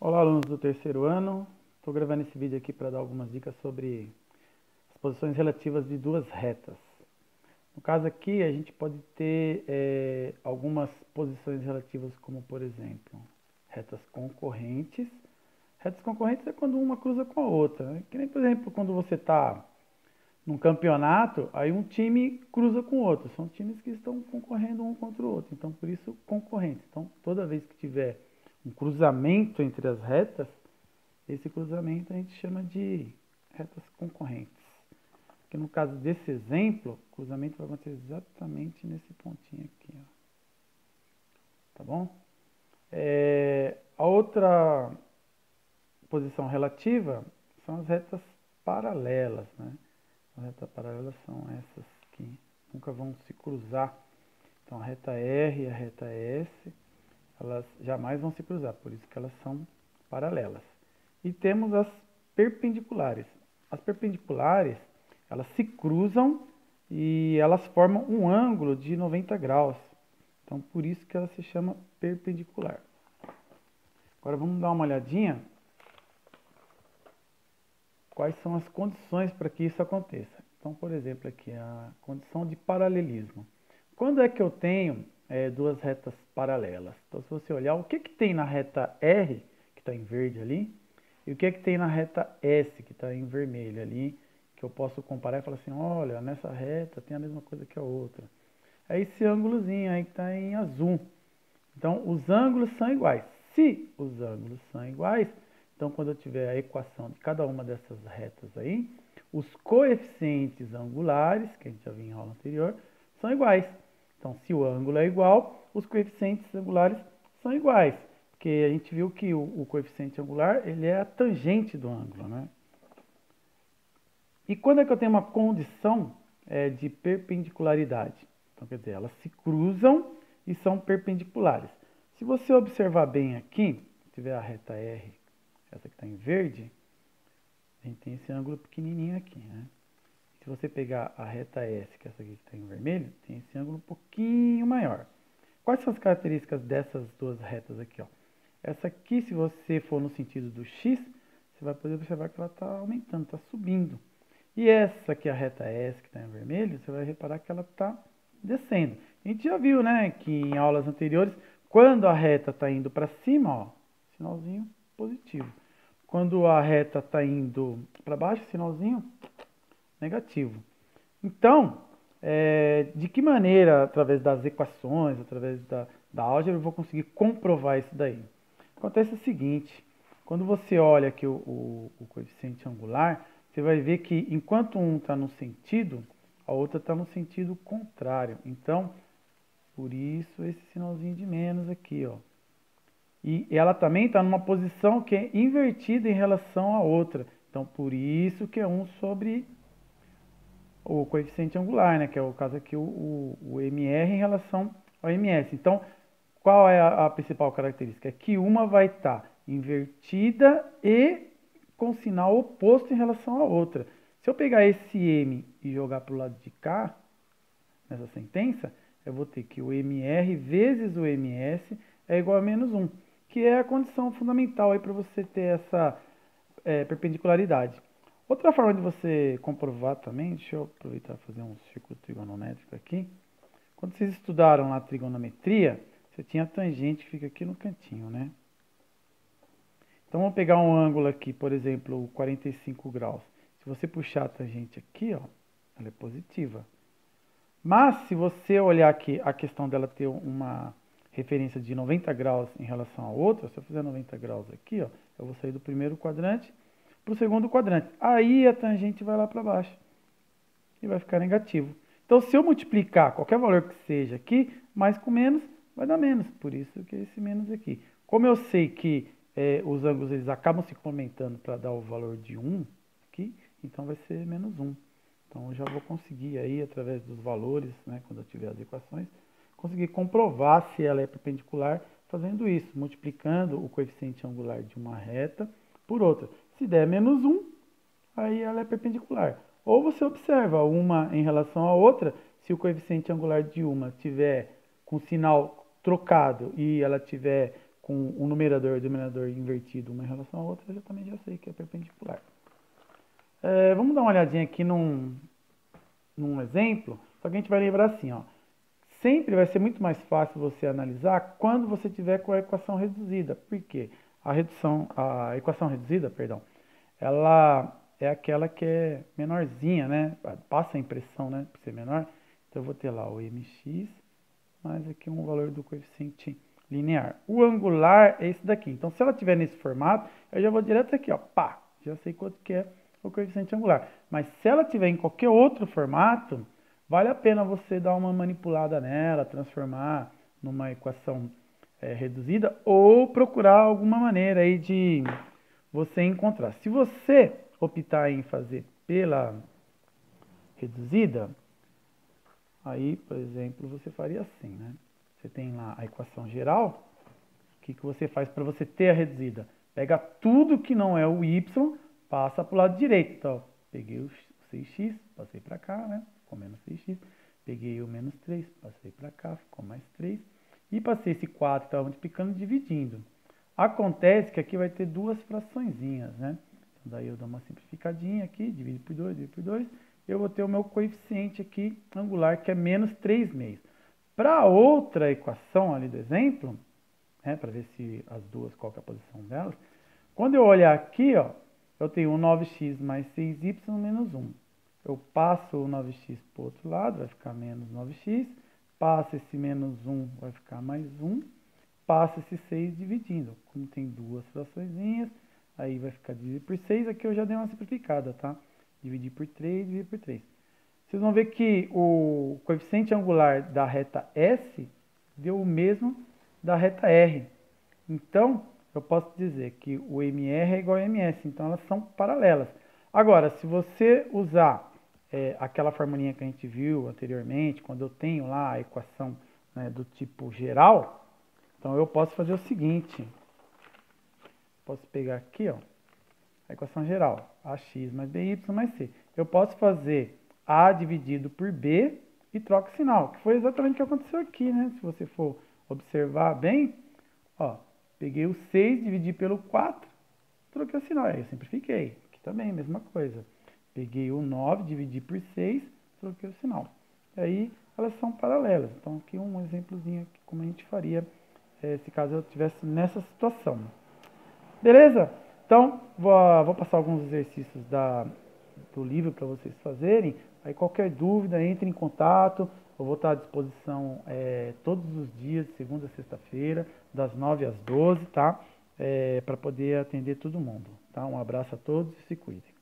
Olá, alunos do terceiro ano. Estou gravando esse vídeo aqui para dar algumas dicas sobre as posições relativas de duas retas. No caso aqui, a gente pode ter algumas posições relativas, como por exemplo, retas concorrentes. Retas concorrentes é quando uma cruza com a outra, né? Que nem, por exemplo, quando você está num campeonato, aí um time cruza com o outro. São times que estão concorrendo um contra o outro. Então, por isso, concorrentes. Então, toda vez que tiver um cruzamento entre as retas, esse cruzamento a gente chama de retas concorrentes. Que no caso desse exemplo, o cruzamento vai acontecer exatamente nesse pontinho aqui, ó. Tá bom? A outra posição relativa são as retas paralelas, né? As retas paralelas são essas que nunca vão se cruzar. Então a reta R e a reta S, elas jamais vão se cruzar, por isso que elas são paralelas. E temos as perpendiculares. As perpendiculares, elas se cruzam e elas formam um ângulo de 90 graus. Então por isso que ela se chama perpendicular. Agora vamos dar uma olhadinha quais são as condições para que isso aconteça. Então, por exemplo, aqui a condição de paralelismo. Quando é que eu tenho duas retas paralelas? Então, se você olhar, o que tem na reta R, que está em verde ali, e o que tem na reta S, que está em vermelho ali, que eu posso comparar e falar assim, olha, nessa reta tem a mesma coisa que a outra. É esse ângulozinho aí que está em azul. Então, os ângulos são iguais. Se os ângulos são iguais, então quando eu tiver a equação de cada uma dessas retas aí, os coeficientes angulares, que a gente já viu em aula anterior, são iguais. Então, se o ângulo é igual, os coeficientes angulares são iguais. Porque a gente viu que o coeficiente angular, ele é a tangente do ângulo, né? E quando é que eu tenho uma condição de perpendicularidade? Então, quer dizer, elas se cruzam e são perpendiculares. Se você observar bem aqui, se tiver a reta R, essa que está em verde, a gente tem esse ângulo pequenininho aqui, né? Se você pegar a reta S, que é essa aqui que está em vermelho, tem esse ângulo um pouquinho maior. Quais são as características dessas duas retas aqui, ó? Essa aqui, se você for no sentido do X, você vai poder observar que ela está aumentando, está subindo. E essa aqui, a reta S, que está em vermelho, você vai reparar que ela está descendo. A gente já viu, né, que em aulas anteriores, quando a reta está indo para cima, ó, sinalzinho positivo. Quando a reta está indo para baixo, sinalzinho negativo. Então, de que maneira, através das equações, através da álgebra, eu vou conseguir comprovar isso daí? Acontece o seguinte, quando você olha aqui o coeficiente angular, você vai ver que enquanto um está no sentido, a outra está no sentido contrário. Então, por isso esse sinalzinho de menos aqui, ó. E ela também está numa posição que é invertida em relação à outra. Então, por isso que é 1 sobre o coeficiente angular, né? Que é o caso aqui, o MR em relação ao MS. Então, qual é a principal característica? É que uma vai estar invertida e com sinal oposto em relação à outra. Se eu pegar esse M e jogar para o lado de cá, nessa sentença, eu vou ter que o MR vezes o MS é igual a menos 1, que é a condição fundamental para você ter essa perpendicularidade. Outra forma de você comprovar também, deixa eu aproveitar e fazer um círculo trigonométrico aqui. Quando vocês estudaram lá a trigonometria, você tinha a tangente que fica aqui no cantinho, né? Então vamos pegar um ângulo aqui, por exemplo, 45 graus. Se você puxar a tangente aqui, ó, ela é positiva. Mas se você olhar aqui a questão dela ter uma referência de 90 graus em relação à outra, se eu fizer 90 graus aqui, ó, eu vou sair do primeiro quadrante para o segundo quadrante. Aí a tangente vai lá para baixo e vai ficar negativo. Então, se eu multiplicar qualquer valor que seja aqui, mais com menos, vai dar menos. Por isso que é esse menos aqui. Como eu sei que os ângulos eles acabam se complementando para dar o valor de 1 aqui, então vai ser menos 1. Então, eu já vou conseguir aí, através dos valores, né, quando eu tiver as equações, conseguir comprovar se ela é perpendicular fazendo isso, multiplicando o coeficiente angular de uma reta por outra. Se der menos 1, aí ela é perpendicular. Ou você observa uma em relação à outra, se o coeficiente angular de uma tiver com sinal trocado e ela tiver com o numerador e o denominador invertido uma em relação à outra, eu também já sei que é perpendicular. Vamos dar uma olhadinha aqui num exemplo, só que a gente vai lembrar assim, ó, sempre vai ser muito mais fácil você analisar quando você tiver com a equação reduzida. Por quê? A equação reduzida, perdão, ela é aquela que é menorzinha, né? Passa a impressão, né? Por ser menor. Então eu vou ter lá o mx, mais aqui um valor do coeficiente linear. O angular é esse daqui. Então se ela tiver nesse formato, eu já vou direto aqui, ó, pá, já sei quanto que é o coeficiente angular. Mas se ela tiver em qualquer outro formato, vale a pena você dar uma manipulada nela, transformar numa equação reduzida ou procurar alguma maneira aí de você encontrar. Se você optar em fazer pela reduzida, aí, por exemplo, você faria assim, né? Você tem lá a equação geral, o que você faz para você ter a reduzida? Pega tudo que não é o y, passa para o lado direito. Então, peguei o 6x, passei para cá, né? Ficou menos 6x. Peguei o menos 3, passei para cá, ficou mais 3. E passei esse 4 que estava multiplicando e dividindo. Acontece que aqui vai ter duas fraçõezinhas, né? Então, daí eu dou uma simplificadinha aqui, divido por 2, divido por 2. Eu vou ter o meu coeficiente aqui angular, que é menos 3/6. Para a outra equação ali do exemplo, né, para ver se as duas, qual que é a posição delas, quando eu olhar aqui, ó, eu tenho um 9x mais 6y menos 1. Eu passo o 9x para o outro lado, vai ficar menos 9x. Passo esse menos 1, vai ficar mais 1. Passo esse 6 dividindo. Como tem duas fraçõezinhas, aí vai ficar dividido por 6. Aqui eu já dei uma simplificada, tá? Dividir por 3, dividir por 3. Vocês vão ver que o coeficiente angular da reta S deu o mesmo da reta R. Então, eu posso dizer que o MR é igual a MS, então elas são paralelas. Agora, se você usar aquela formulinha que a gente viu anteriormente, quando eu tenho lá a equação, né, do tipo geral, então eu posso fazer o seguinte, posso pegar aqui, ó, a equação geral, ax mais by mais c. Eu posso fazer a dividido por b e troca o sinal, que foi exatamente o que aconteceu aqui, né? Se você for observar bem, ó, peguei o 6, dividi pelo 4, troquei o sinal, aí eu simplifiquei. Aqui também, mesma coisa. Peguei o 9, dividi por 6, troquei o sinal. E aí, elas são paralelas. Então, aqui um exemplozinho, aqui, como a gente faria se caso eu estivesse nessa situação. Beleza? Então, vou passar alguns exercícios do livro para vocês fazerem. Aí, qualquer dúvida, entre em contato. Eu vou estar à disposição todos os dias, segunda a sexta-feira, das 9 às 12, tá? Para poder atender todo mundo. Tá? Um abraço a todos e se cuidem.